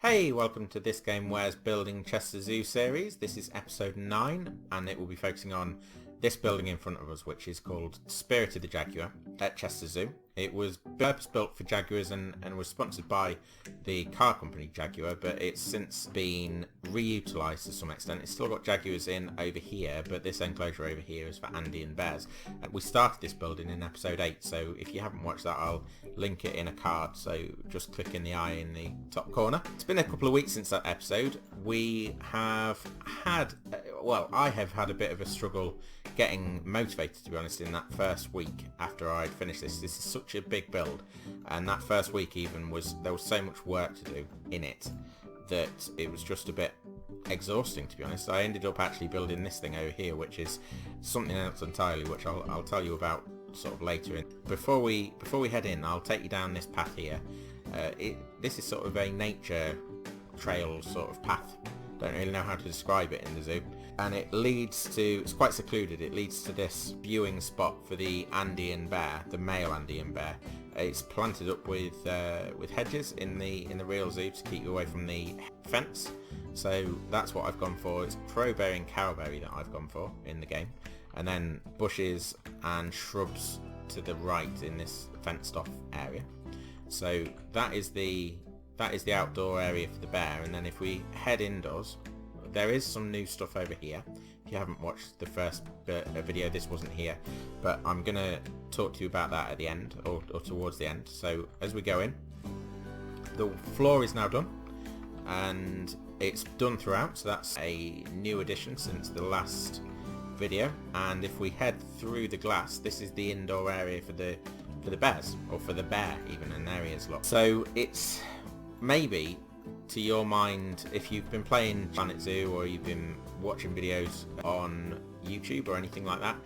Hey, welcome to This Game Where's Building Chester Zoo series. This is episode 9 and it will be focusing on this building in front of us, which is called Spirit of the Jaguar at Chester Zoo. It was purpose-built for Jaguars and was sponsored by the car company Jaguar, but it's since been reutilised to some extent. It's still got Jaguars in over here, but this enclosure over here is for Andean bears. We started this building in episode 8, so if you haven't watched that, I'll link it in a card, so just click in the eye in the top corner. It's been a couple of weeks since that episode. We have had, I have had a bit of a struggle getting motivated, to be honest, in that first week after I'd finished this. This is such a big build, and that first week even there was so much work to do in it that it was just a bit exhausting, to be honest. I ended up actually building this thing over here, which is something else entirely, which I'll tell you about sort of later. Before we head in, I'll take you down this path here. This is sort of a nature trail sort of path. Don't really know how to describe it in the zoo. And it leads to, it's quite secluded, it leads to this viewing spot for the Andean bear, the male Andean bear. It's planted up with hedges in the real zoo to keep you away from the fence. So that's what I've gone for. It's crowberry and cowberry that I've gone for in the game. And then bushes and shrubs to the right in this fenced off area. So that is the outdoor area for the bear. And then if we head indoors, there is some new stuff over here. If you haven't watched the first video, this wasn't here, but I'm gonna talk to you about that at the end, or towards the end. So as we go in, the floor is now done and it's done throughout, so that's a new addition since the last video. And if we head through the glass, this is the indoor area for the bears, or for the bear even, an area's lot. So it's maybe, to your mind, if you've been playing Planet Zoo or you've been watching videos on YouTube or anything like that,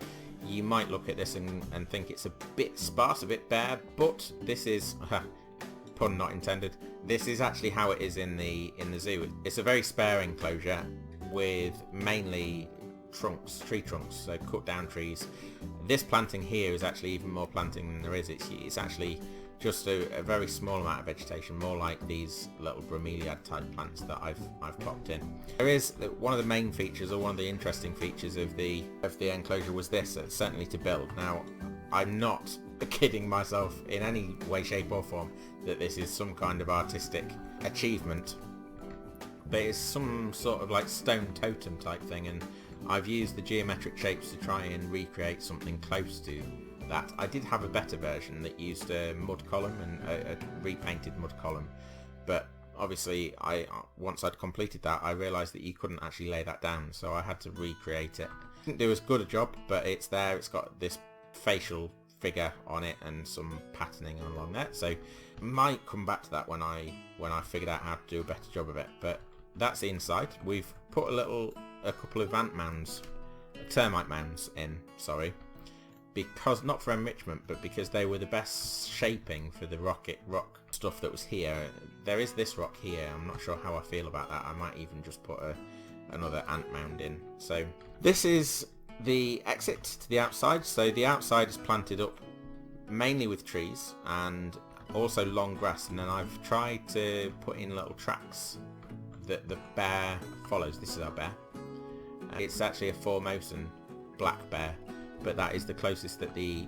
you might look at this and think it's a bit sparse, a bit bare, but this is, pun not intended, this is actually how it is in the zoo. It's a very spare enclosure with mainly tree trunks, so cut down trees. This planting here is actually even more planting than there is. It's actually just a very small amount of vegetation, more like these little bromeliad type plants that I've popped in. There is one of the main features, or one of the interesting features of the enclosure was this, certainly to build. Now, I'm not kidding myself in any way, shape or form that this is some kind of artistic achievement, but it's some sort of like stone totem type thing, and I've used the geometric shapes to try and recreate something close to that. I did have a better version that used a mud column and a repainted mud column, but obviously once I'd completed that, I realised that you couldn't actually lay that down, so I had to recreate it. Didn't do as good a job, but it's there. It's got this facial figure on it and some patterning along there, so might come back to that when I figured out how to do a better job of it. But that's the inside. We've put a couple of termite mounds in, because not for enrichment, but because they were the best shaping for the rock stuff that was here. There is this rock here. I'm not sure how I feel about that. I might even just put another ant mound in. So this is the exit to the outside. So the outside is planted up mainly with trees and also long grass, and then I've tried to put in little tracks that the bear follows. This is our bear. It's actually a Formosan black bear, but that is the closest that the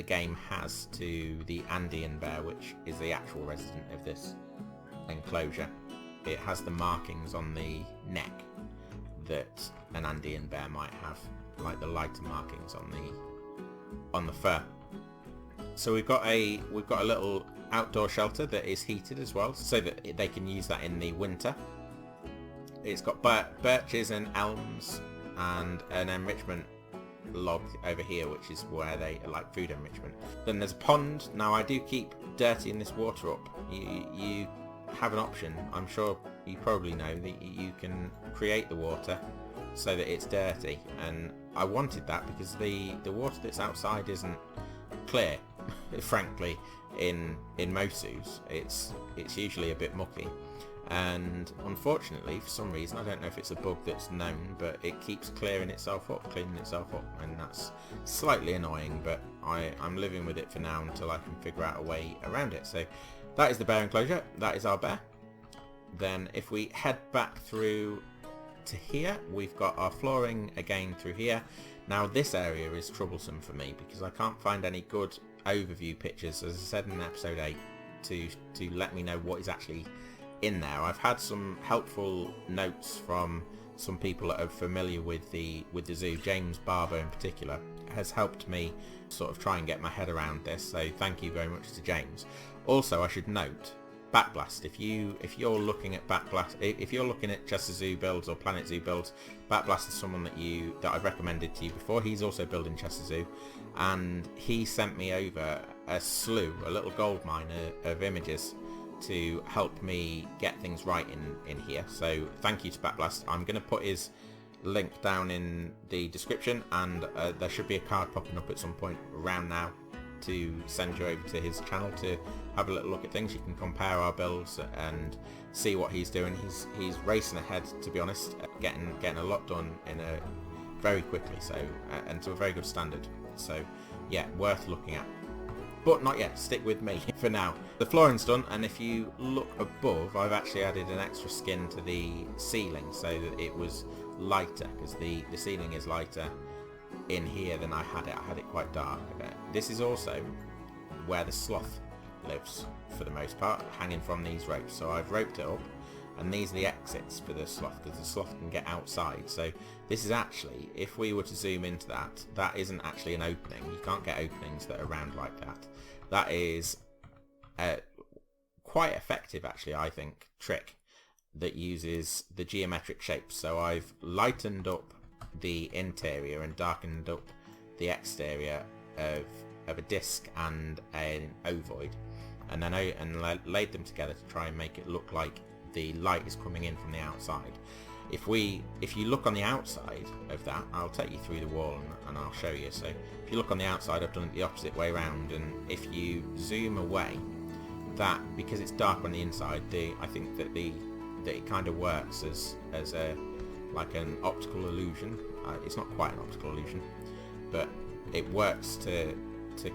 game has to the Andean bear, which is the actual resident of this enclosure. It has the markings on the neck that an Andean bear might have, like the lighter markings on the fur. So we've got a little outdoor shelter that is heated as well, so that they can use that in the winter. It's got birches and elms and an enrichment log over here, which is where they like food enrichment. Then there's a pond. Now I do keep dirtying this water up. You have an option, I'm sure you probably know, that you can create the water so that it's dirty, and I wanted that because the water that's outside isn't clear. Frankly, in most zoos it's usually a bit mucky, and unfortunately for some reason, I don't know if it's a bug that's known, but it keeps cleaning itself up, and that's slightly annoying, but I'm living with it for now until I can figure out a way around it. So that is the bear enclosure. That is our bear. then if we head back through to here, we've got our flooring again through here. Now this area is troublesome for me because I can't find any good overview pictures, as I said in episode 8, to let me know what is actually in there. I've had some helpful notes from some people that are familiar with the zoo. James Barber in particular has helped me sort of try and get my head around this, so thank you very much to James. Also, I should note, Backblast, if you're looking at Backblast, if you're looking at Chester Zoo builds or Planet Zoo builds, Backblast is someone that I've recommended to you before. He's also building Chester Zoo, and he sent me over a little gold mine of images to help me get things right in here. So thank you to Backblast. I'm going to put his link down in the description, and there should be a card popping up at some point around now to send you over to his channel to have a little look at things. You can compare our builds and see what he's doing. He's racing ahead, to be honest, getting a lot done very quickly, so and to a very good standard. So yeah, worth looking at. But not yet, stick with me for now. The flooring's done, and if you look above, I've actually added an extra skin to the ceiling so that it was lighter, because the ceiling is lighter in here than I had it. I had it quite dark. This is also where the sloth lives for the most part, hanging from these ropes. So I've roped it up, and these are the exits for the sloth, because the sloth can get outside. So this is actually, if we were to zoom into that isn't actually an opening. You can't get openings that are round like that. That is quite effective, actually, I think, trick that uses the geometric shapes. So I've lightened up the interior and darkened up the exterior of a disc and an ovoid, and then laid them together to try and make it look like the light is coming in from the outside. If you look on the outside of that, I'll take you through the wall and I'll show you. So if you look on the outside, I've done it the opposite way around, and if you zoom away, that, because it's dark on the inside, I think that it kind of works as a like an optical illusion. It's not quite an optical illusion, but it works to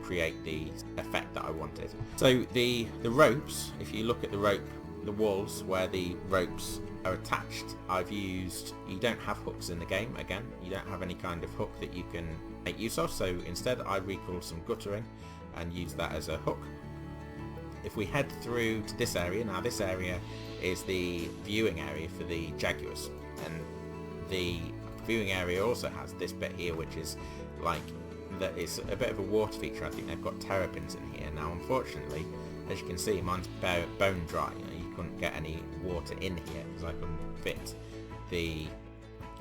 create the effect that I wanted. So the ropes, if you look at the walls where the ropes are attached, you don't have hooks in the game. Again, you don't have any kind of hook that you can make use of, so instead I recalled some guttering and used that as a hook. If we head through to this area, now this area is the viewing area for the Jaguars, and the viewing area also has this bit here, which is like that is a bit of a water feature. I think they've got Terrapins in here. Now unfortunately, as you can see, mine's bone dry. You couldn't get any water in here because I couldn't fit the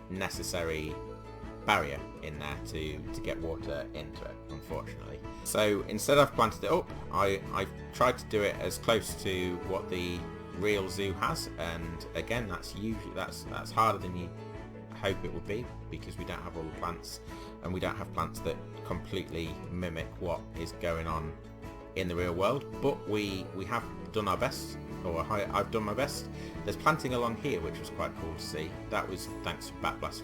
necessary barrier in there to get water into it, unfortunately. So instead I've planted it up. I've tried to do it as close to what the real zoo has, and again, that's harder than you hope it would be, because we don't have all the plants, and we don't have plants that completely mimic what is going on in the real world. But we have done our best, or I've done my best. There's planting along here, which was quite cool to see. That was thanks to Backblast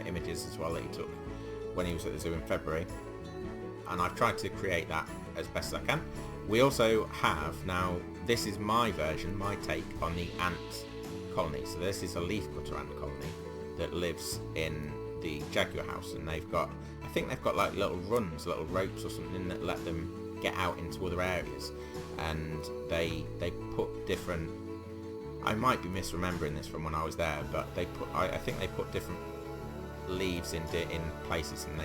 images as well that he took when he was at the zoo in February, and I've tried to create that as best as I can. We also have, now this is my version, my take on the ant colony. So this is a leafcutter ant colony that lives in the Jaguar house, and I think they've got like little runs, little ropes or something that let them get out into other areas, and they put different, I might be misremembering this from when I was there, but I think they put different leaves in places, and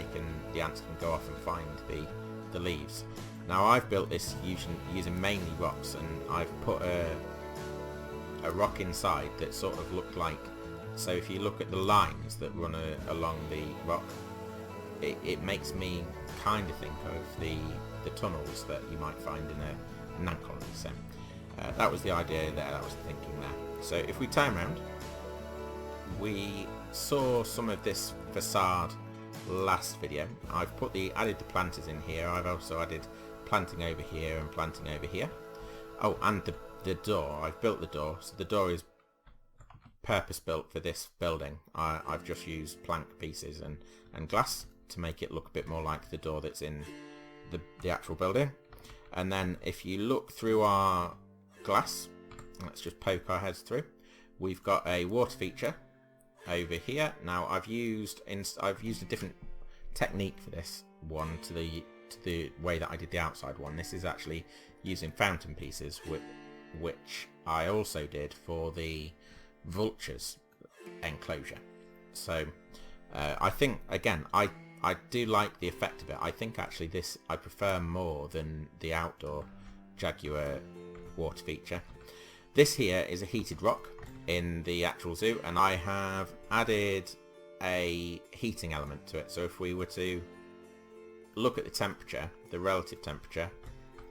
the ants can go off and find the leaves. Now I've built this using mainly rocks, and I've put a rock inside that sort of looked like, so if you look at the lines that run along the rock, it makes me kind of think of the tunnels that you might find in an ant colony. So that was the idea there, that was the thinking there. So if we turn around, we saw some of this facade last video. I've added the planters in here. I've also added planting over here and planting over here. Oh, and the door. I've built the door, so the door is purpose built for this building. I've just used plank pieces and glass to make it look a bit more like the door that's in the actual building. And then if you look through our glass, Let's just poke our heads through. We've got a water feature over here. Now I've used a different technique for this one to the way that I did the outside one. This is actually using fountain pieces, which I also did for the vultures enclosure. So I think, again, I do like the effect of it. I think actually this I prefer more than the outdoor Jaguar water feature. This here is a heated rock in the actual zoo, and I have added a heating element to it. So if we were to look at the temperature, the relative temperature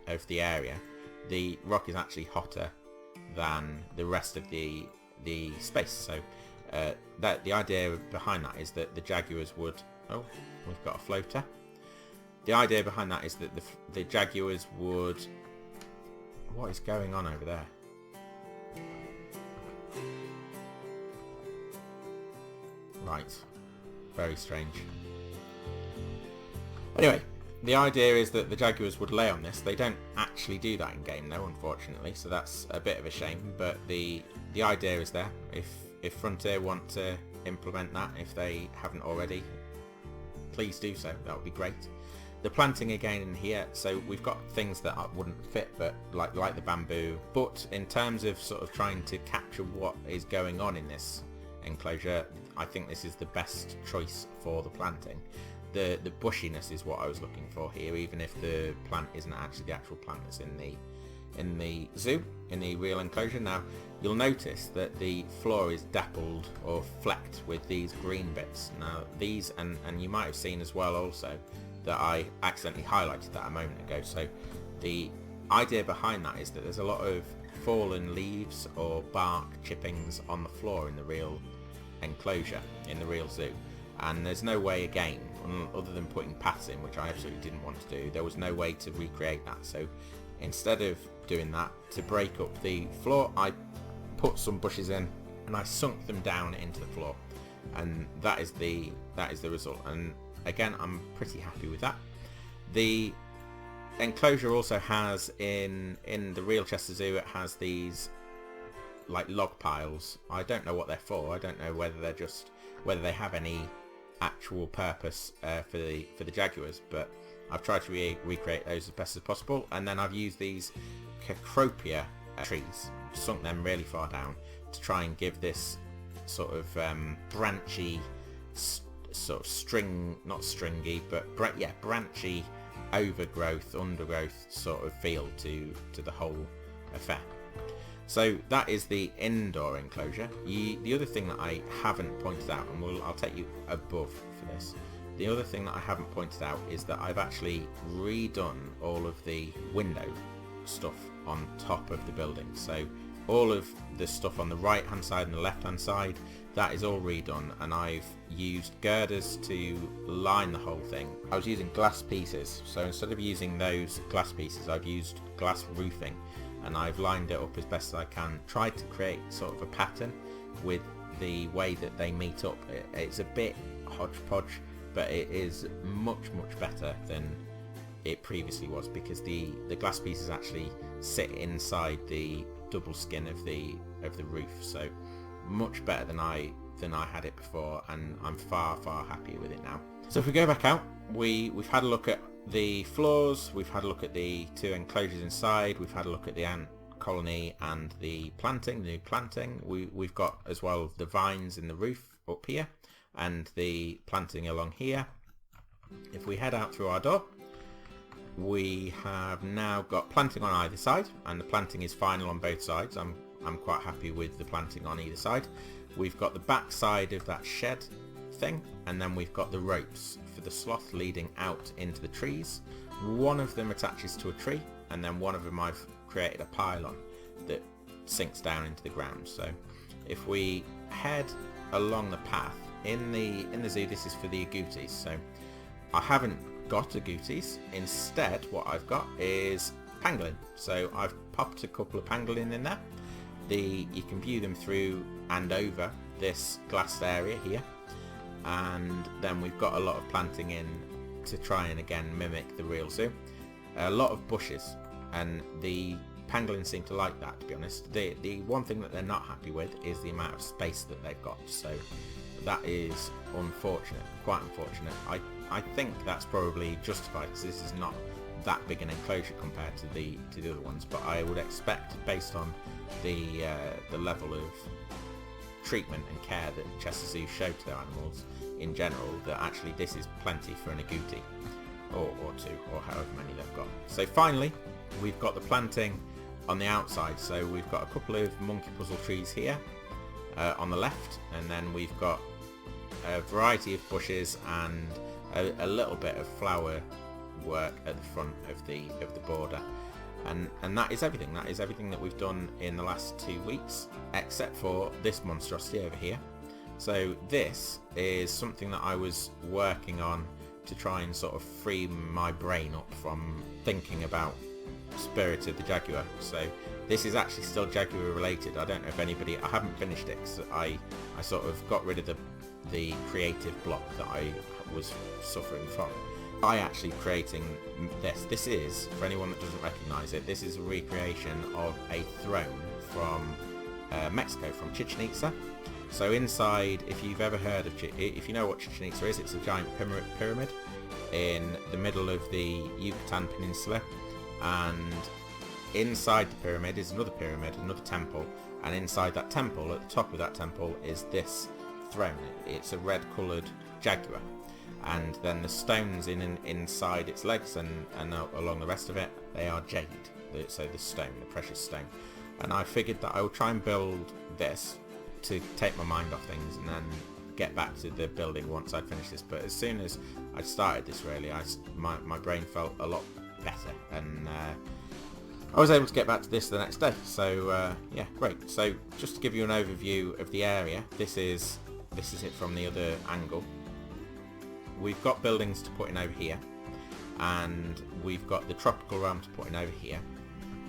of the area, the rock is actually hotter than the rest of the space. So that the idea behind that is that the Jaguars would... Oh, we've got a floater. The idea behind that is that the Jaguars would... What is going on over there? Right. Very strange. Anyway, the idea is that the Jaguars would lay on this. They don't actually do that in game though, unfortunately, so that's a bit of a shame, but the idea is there. If Frontier want to implement that, if they haven't already, please do so. That would be great. The planting again in here, so we've got things that wouldn't fit, but like the bamboo, but in terms of sort of trying to capture what is going on in this enclosure, I think this is the best choice for the planting. The bushiness is what I was looking for here, even if the plant isn't actually the actual plant that's in the zoo, in the real enclosure. Now you'll notice that the floor is dappled or flecked with these green bits. Now these, and you might have seen as well also that I accidentally highlighted that a moment ago. So the idea behind that is that there's a lot of fallen leaves or bark chippings on the floor in the real enclosure, in the real zoo, and there's no way, again, other than putting paths in, which I absolutely didn't want to do, there was no way to recreate that. So instead of doing that, to break up the floor, I put some bushes in and I sunk them down into the floor, and that is the result. And again, I'm pretty happy with that. The enclosure also has in the real Chester Zoo, it has these like log piles. I don't know what they're for. I don't know whether they have any actual purpose for the Jaguars, but I've tried to recreate those as best as possible. And then I've used these Cecropia trees, sunk them really far down to try and give this sort of branchy, sort of not stringy, but branchy overgrowth, undergrowth sort of feel to the whole affair. So that is the indoor enclosure. The other thing that I haven't pointed out, and I'll take you above for this, the other thing that I haven't pointed out is that I've actually redone all of the window stuff on top of the building. So all of the stuff on the right hand side and the left hand side, that is all redone, and I've used girders to line the whole thing. I was using glass pieces, so instead of using those glass pieces, I've used glass roofing, and I've lined it up as best as I can, tried to create sort of a pattern with the way that they meet up. It's a bit hodgepodge, but it is much better than it previously was, because the glass pieces actually sit inside the double skin of the roof, so much better than I had it before, and I'm far happier with it now. So if we go back out, we've had a look at the floors, we've had a look at the two enclosures inside, we've had a look at the ant colony and the new planting. We've got as well the vines in the roof up here and the planting along here. If we head out through our door, we have now got planting on either side, and the planting is final on both sides. I'm quite happy with the planting on either side. We've got the back side of that shed thing, and then we've got the ropes for the sloth leading out into the trees. One of them attaches to a tree, and then one of them I've created a pylon that sinks down into the ground. So if we head along the path in the zoo, this is for the agoutis. So I haven't got agoutis. Instead, what I've got is pangolin. So I've popped a couple of pangolin in there. You can view them through and over this glass area here, and then we've got a lot of planting in to try and again mimic the real zoo. A lot of bushes, and the pangolins seem to like that, to be honest. The one thing that they're not happy with is the amount of space that they've got, so that is unfortunate, quite unfortunate. I think that's probably justified, because this is not that big an enclosure compared to the other ones, but I would expect, based on the level of treatment and care that Chester Zoo show to their animals in general, that actually this is plenty for an agouti, or two, or however many they've got. So finally, we've got the planting on the outside. So we've got a couple of monkey puzzle trees here on the left, and then we've got a variety of bushes and a little bit of flower work at the front of the border, and that is everything. That is everything that we've done in the last 2 weeks, except for this monstrosity over here. So this is something that I was working on to try and sort of free my brain up from thinking about Spirited the Jaguar. So this is actually still Jaguar related. I don't know if anybody, I haven't finished it because I sort of got rid of the creative block that I was suffering from. By actually creating this is, for anyone that doesn't recognise it, this is a recreation of a throne from Mexico, from Chichen Itza. So inside, if you've ever heard of, if you know what Chichen Itza is, it's a giant pyramid in the middle of the Yucatan Peninsula, and inside the pyramid is another pyramid, another temple, and inside that temple, at the top of that temple, is this throne. It's a red coloured jaguar, and then the stones inside its legs and along the rest of it, they are jade, so the stone, the precious stone. And I figured that I would try and build this to take my mind off things and then get back to the building once I'd finished this. But as soon as I'd started this, really, my brain felt a lot better, and I was able to get back to this the next day. So yeah, great. So just to give you an overview of the area, this is it from the other angle. We've got buildings to put in over here, and we've got the tropical realm to put in over here.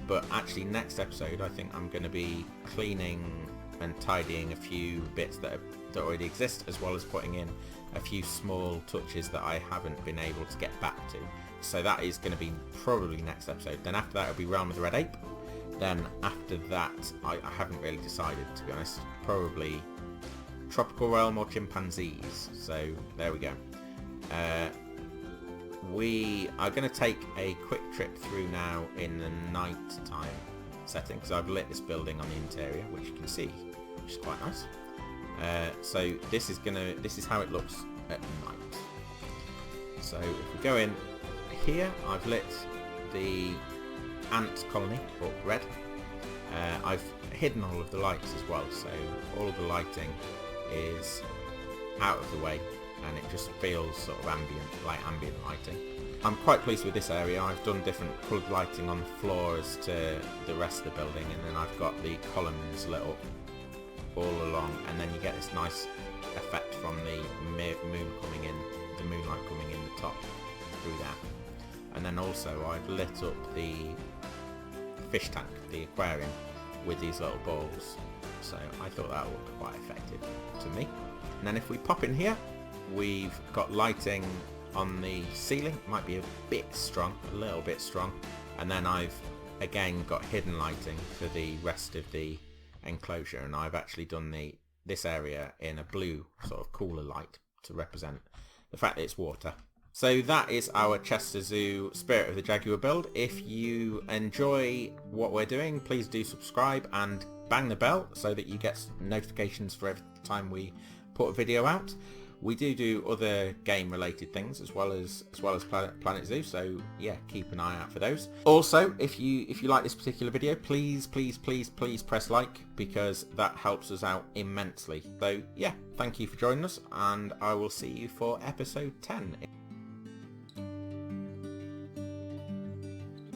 But actually next episode I think I'm going to be cleaning and tidying a few bits that already exist, as well as putting in a few small touches that I haven't been able to get back to. So that is going to be probably next episode. Then after that it'll be Realm of the Red Ape. Then after that I haven't really decided, to be honest. Probably Tropical Realm or Chimpanzees. So there we go. We are going to take a quick trip through now in the night time setting, because I've lit this building on the interior, which you can see, which is quite nice. So this is how it looks at night. So if we go in here, I've lit the ant colony up red. I've hidden all of the lights as well, so all of the lighting is out of the way, and it just feels sort of ambient, like ambient lighting. I'm quite pleased with this area. I've done different coloured lighting on the floors to the rest of the building, and then I've got the columns lit up all along, and then you get this nice effect from the moon coming in, the moonlight coming in the top through that. And then also I've lit up the fish tank, the aquarium, with these little balls. So I thought that looked quite effective to me. And then if we pop in here, we've got lighting on the ceiling. It might be a bit strong, a little bit strong. And then I've again got hidden lighting for the rest of the enclosure, and I've actually done this area in a blue sort of cooler light to represent the fact that it's water. So that is our Chester Zoo Spirit of the Jaguar build. If you enjoy what we're doing, please do subscribe and bang the bell so that you get notifications for every time we put a video out. We do other game related things as well as Planet Zoo, so yeah, keep an eye out for those. Also, if you like this particular video, please press like, because that helps us out immensely. So yeah, thank you for joining us, and I will see you for episode 10.